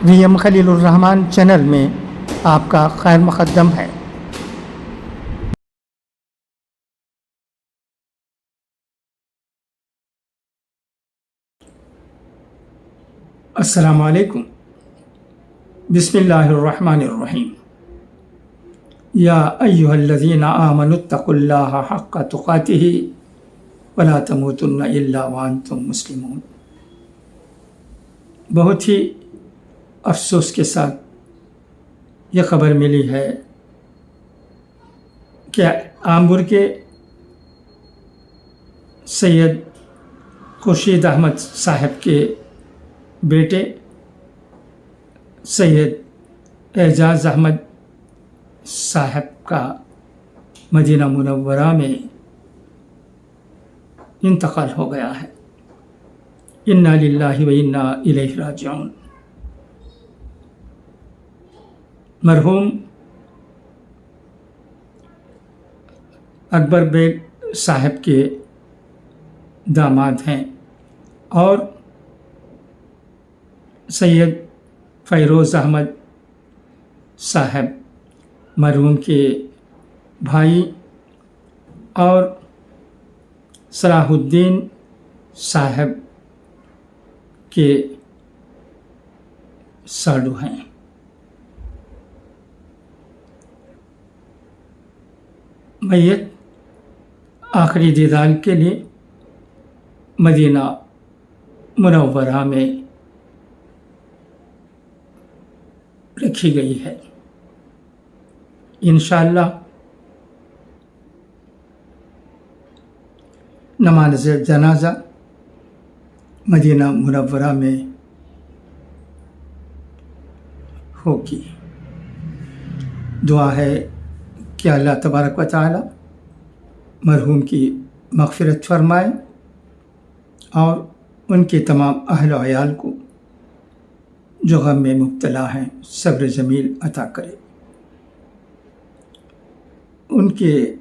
وی M خلیل الرحمان channel میں آپ کا خیر مقدم ہے۔ السلام علیکم۔ بسم اللہ الرحمن الرحیم۔ یا ایھا الذین آمنوا اتقوا اللہ حق تقاتہ ولا تموتن الا وانتم مسلمون۔ بہت ہی افسوس کے ساتھ یہ خبر ملی ہے کہ آمبور کے سید خورشید احمد صاحب کے بیٹے سید اعجاز احمد صاحب کا مدینہ منورہ میں انتقال ہو گیا ہے۔ انا للہ و انا الیہ راجعون۔ مرحوم اکبر بیگ صاحب کے داماد ہیں اور سید فیروز احمد صاحب مرحوم کے بھائی اور صلاح الدین صاحب کے ساڈو ہیں۔ میت آخری دیدار کے لیے مدینہ منورہ میں رکھی گئی ہے۔ انشاءاللہ نماز جنازہ مدینہ منورہ میں ہوگی۔ دعا ہے کہ اللہ تبارک و تعالی مرحوم کی مغفرت فرمائے اور ان کے تمام اہل و عیال کو جو غم میں مبتلا ہیں صبر جمیل عطا کرے۔ ان کے